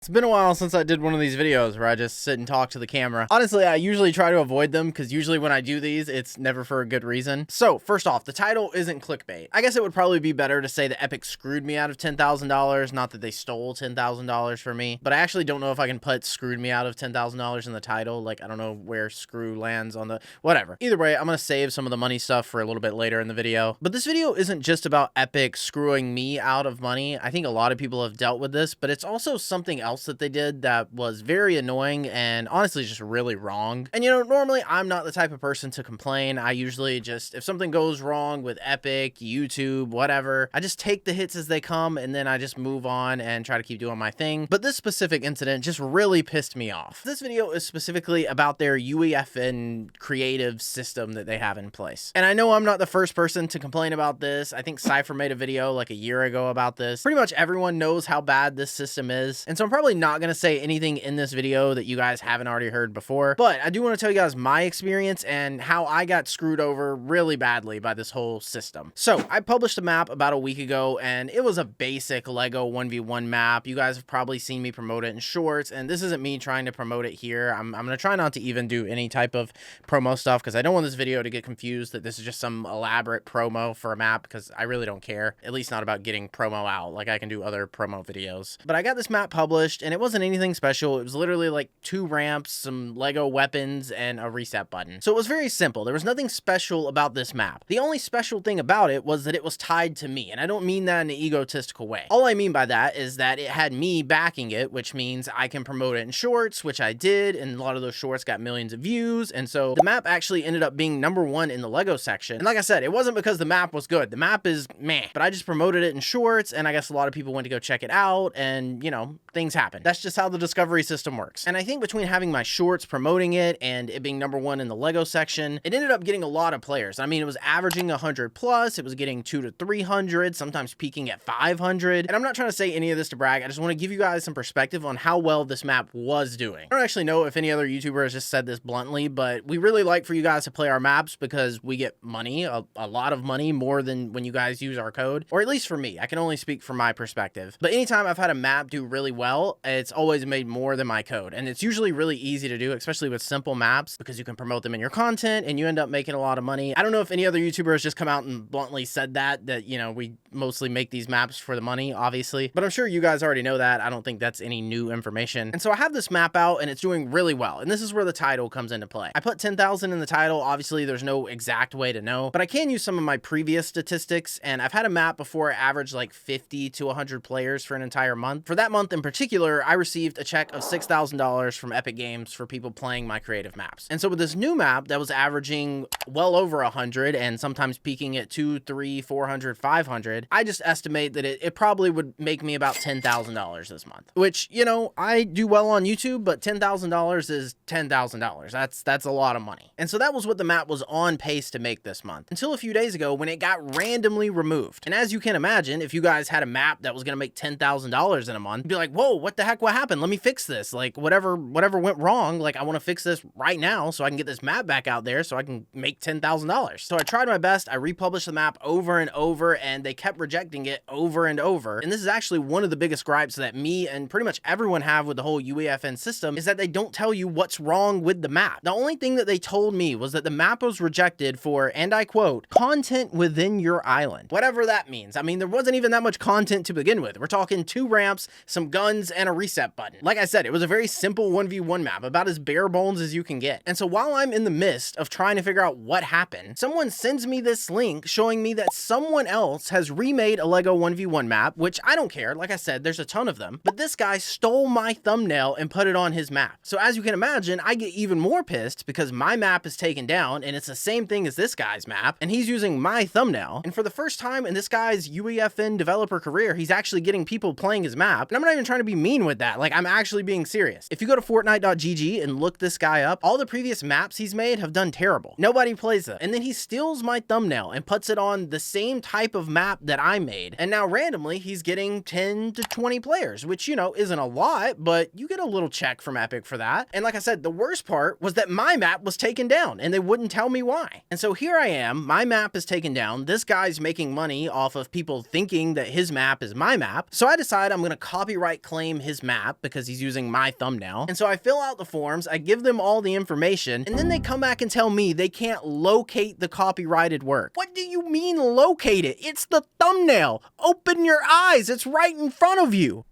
It's been a while since I did one of these videos where I just sit and talk to the camera. Honestly, I usually try to avoid them because usually when I do these, it's never for a good reason. So first off, the title isn't clickbait. I guess it would probably be better to say that Epic screwed me out of $10,000, not that they stole $10,000 from me. But I actually don't know if I can put screwed me out of $10,000 in the title. Like, I don't know where screw lands on the, whatever. Either way, I'm going to save some of the money stuff for a little bit later in the video. But this video isn't just about Epic screwing me out of money. I think a lot of people have dealt with this, but it's also something else that they did that was very annoying and honestly just really wrong. And you know, normally I'm not the type of person to complain. I usually just, if something goes wrong with Epic, YouTube, whatever, I just take the hits as they come and then I just move on and try to keep doing my thing. But this specific incident just really pissed me off. This video is specifically about their UEFN creative system that they have in place. And I know I'm not the first person to complain about this. I think Cypher made a video like a year ago about this. Pretty much everyone knows how bad this system is. And so I'm probably not going to say anything in this video that you guys haven't already heard before, but I do want to tell you guys my experience and how I got screwed over really badly by this whole system. So I published a map about a week ago and it was a basic Lego 1v1 map. You guys have probably seen me promote it in shorts, and this isn't me trying to promote it here. I'm going to try not to even do any type of promo stuff because I don't want this video to get confused that this is just some elaborate promo for a map, because I really don't care, at least not about getting promo out. Like, I can do other promo videos. But I got this map published and it wasn't anything special. It was literally like 2 ramps, some Lego weapons, and a reset button. So it was very simple. There was nothing special about this map. The only special thing about it was that it was tied to me, and I don't mean that in an egotistical way. All I mean by that is that it had me backing it, which means I can promote it in shorts, which I did, and a lot of those shorts got millions of views, and so the map actually ended up being #1 in the Lego section. And like I said, it wasn't because the map was good. The map is meh, but I just promoted it in shorts, and I guess a lot of people went to go check it out, and you know, things happen. That's just how the discovery system works. And I think between having my shorts promoting it and it being #1 in the Lego section, it ended up getting a lot of players. I mean, it was averaging 100 plus, it was getting 200 to 300, sometimes peaking at 500. And I'm not trying to say any of this to brag. I just want to give you guys some perspective on how well this map was doing. I don't actually know if any other YouTuber has just said this bluntly, but we really like for you guys to play our maps because we get money, a lot of money, more than when you guys use our code, or at least for me. I can only speak from my perspective. But anytime I've had a map do really well, it's always made more than my code. And it's usually really easy to do, especially with simple maps, because you can promote them in your content and you end up making a lot of money. I don't know if any other YouTuber has just come out and bluntly said that, you know, we mostly make these maps for the money, obviously, but I'm sure you guys already know that. I don't think that's any new information. And so I have this map out and it's doing really well. And this is where the title comes into play. I put 10,000 in the title. Obviously there's no exact way to know, but I can use some of my previous statistics. And I've had a map before average like 50 to 100 players for an entire month. For that month in particular, I received a check of $6,000 from Epic Games for people playing my creative maps. And so with this new map that was averaging well over 100 and sometimes peaking at 200, 300, 400, 500, I just estimate that it probably would make me about $10,000 this month, which, you know, I do well on YouTube, but $10,000 is $10,000. That's a lot of money. And so that was what the map was on pace to make this month, until a few days ago when it got randomly removed. And as you can imagine, if you guys had a map that was going to make $10,000 in a month, you'd be like, whoa, what the heck, what happened? Let me fix this. Like, whatever went wrong, like, I want to fix this right now so I can get this map back out there so I can make $10,000. So I tried my best. I republished the map over and over, and they kept rejecting it over and over. And this is actually one of the biggest gripes that me and pretty much everyone have with the whole UEFN system, is that they don't tell you what's wrong with the map. The only thing that they told me was that the map was rejected for, and I quote, content within your island. Whatever that means. I mean, there wasn't even that much content to begin with. We're talking 2 ramps, some guns, and a reset button. Like I said, it was a very simple 1v1 map, about as bare bones as you can get. And so while I'm in the midst of trying to figure out what happened, someone sends me this link showing me that someone else has remade a Lego 1v1 map, which I don't care. Like I said, there's a ton of them, but this guy stole my thumbnail and put it on his map. So as you can imagine, I get even more pissed because my map is taken down and it's the same thing as this guy's map, and he's using my thumbnail. And for the first time in this guy's UEFN developer career, he's actually getting people playing his map. And I'm not even trying to be mean with that. Like, I'm actually being serious. If you go to Fortnite.gg and look this guy up, all the previous maps he's made have done terrible. Nobody plays them. And then he steals my thumbnail and puts it on the same type of map that I made. And now randomly he's getting 10 to 20 players, which, you know, isn't a lot, but you get a little check from Epic for that. And like I said, the worst part was that my map was taken down and they wouldn't tell me why. And so here I am, my map is taken down. This guy's making money off of people thinking that his map is my map. So I decide I'm going to copyright claim claim his map because he's using my thumbnail. And so I fill out the forms, I give them all the information, and then they come back and tell me they can't locate the copyrighted work. What do you mean locate it? It's the thumbnail. Open your eyes. It's right in front of you.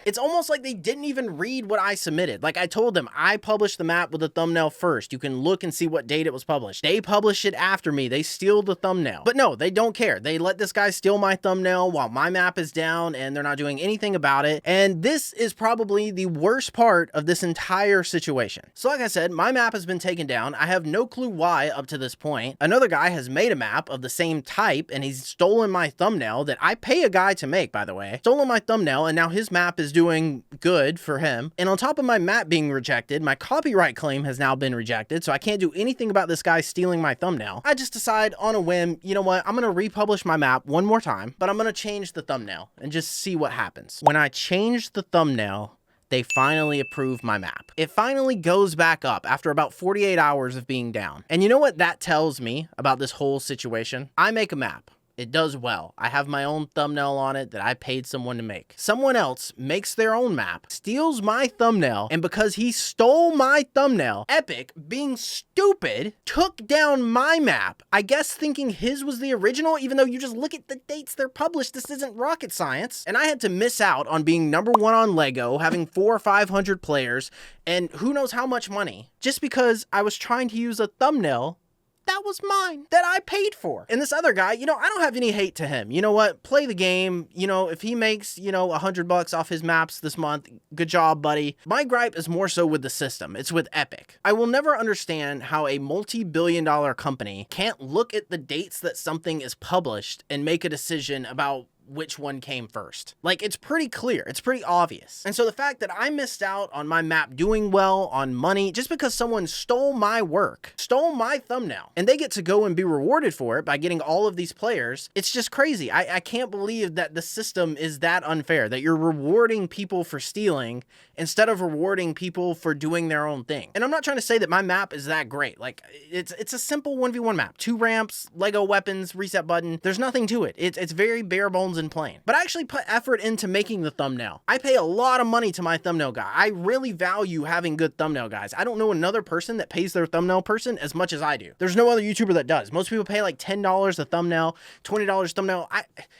It's almost like they didn't even read what I submitted. Like I told them, I published the map with the thumbnail first. You can look and see what date it was published. They published it after me. They steal the thumbnail. But no, they don't care. They let this guy steal my thumbnail while my map is down and they're not doing anything about it. And this is probably the worst part of this entire situation. So like I said, my map has been taken down. I have no clue why up to this point. Another guy has made a map of the same type and he's stolen my thumbnail that I pay a guy to make, by the way. Stolen my thumbnail and now his map is doing good for him. And on top of my map being rejected, my copyright claim has now been rejected, so I can't do anything about this guy stealing my thumbnail. I just decide on a whim, you know what, I'm gonna republish my map one more time, but I'm gonna change the thumbnail and just see what happens. When I change the thumbnail, they finally approve my map. It finally goes back up after about 48 hours of being down. And you know what that tells me about this whole situation? I make a map. It does well. I have my own thumbnail on it that I paid someone to make. Someone else makes their own map, steals my thumbnail, and because he stole my thumbnail, Epic, being stupid, took down my map. I guess thinking his was the original, even though you just look at the dates they're published, this isn't rocket science. And I had to miss out on being #1 on Lego, having 400 or 500 players, and who knows how much money, just because I was trying to use a thumbnail that was mine, that I paid for. And this other guy, you know, I don't have any hate to him. You know what? Play the game. You know, if he makes, you know, $100 off his maps this month, good job, buddy. My gripe is more so with the system. It's with Epic. I will never understand how a multi-billion-dollar company can't look at the dates that something is published and make a decision about which one came first. Like, it's pretty clear. It's pretty obvious. And so the fact that I missed out on my map doing well, on money, just because someone stole my work, stole my thumbnail, and they get to go and be rewarded for it by getting all of these players, it's just crazy. I can't believe that the system is that unfair, that you're rewarding people for stealing instead of rewarding people for doing their own thing. And I'm not trying to say that my map is that great. Like, it's a simple 1v1 map. 2 ramps, Lego weapons, reset button. There's nothing to it. It's very bare bones and plain. But I actually put effort into making the thumbnail. I pay a lot of money to my thumbnail guy. I really value having good thumbnail guys. I don't know another person that pays their thumbnail person as much as I do. There's no other YouTuber that does. Most people pay like $10 a thumbnail, $20 a thumbnail.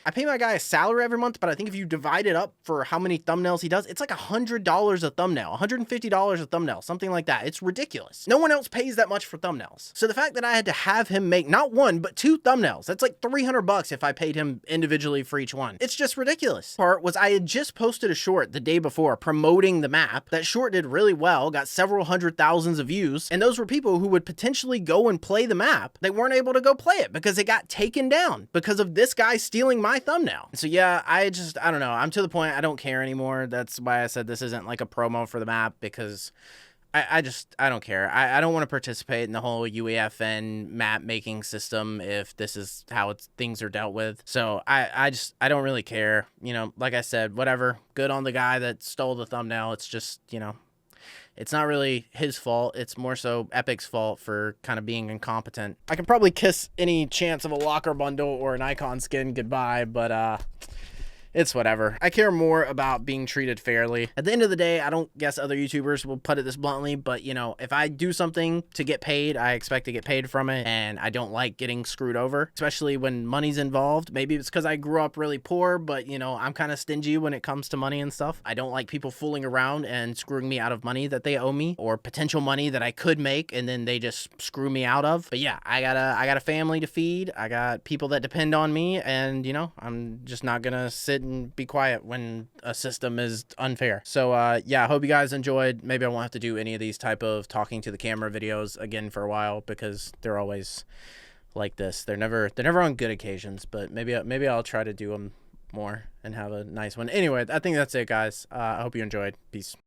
I pay my guy a salary every month, but I think if you divide it up for how many thumbnails he does, it's like $100 a thumbnail, $150 a thumbnail, something like that. It's ridiculous. No one else pays that much for thumbnails. So the fact that I had to have him make not 1, but 2 thumbnails, that's like $300 if I paid him individually for each one. It's just ridiculous. Part was I had just posted a short the day before promoting the map. That short did really well, got several hundred thousands of views, and those were people who would potentially go and play the map. They weren't able to go play it because it got taken down because of this guy stealing my thumbnail. So yeah, I don't know. I'm to the point I don't care anymore. That's why I said this isn't like a promo for the map, because I don't care. I don't want to participate in the whole UEFN map making system if this is how things are dealt with. So I don't really care. You know, like I said, whatever. Good on the guy that stole the thumbnail. It's just, you know, it's not really his fault. It's more so Epic's fault for kind of being incompetent. I could probably kiss any chance of a locker bundle or an icon skin goodbye, but it's whatever. I care more about being treated fairly. At the end of the day, I don't guess other YouTubers will put it this bluntly, but you know, if I do something to get paid, I expect to get paid from it, and I don't like getting screwed over, especially when money's involved. Maybe it's because I grew up really poor, but you know, I'm kind of stingy when it comes to money and stuff. I don't like people fooling around and screwing me out of money that they owe me, or potential money that I could make and then they just screw me out of. But yeah, I got a family to feed. I got people that depend on me, and you know, I'm just not gonna sit and be quiet when a system is unfair. So yeah, I hope you guys enjoyed. Maybe I won't have to do any of these type of talking to the camera videos again for a while, because they're always like this. They're never on good occasions, but maybe I'll try to do them more and have a nice one. Anyway, I think that's it, guys. I hope you enjoyed. Peace.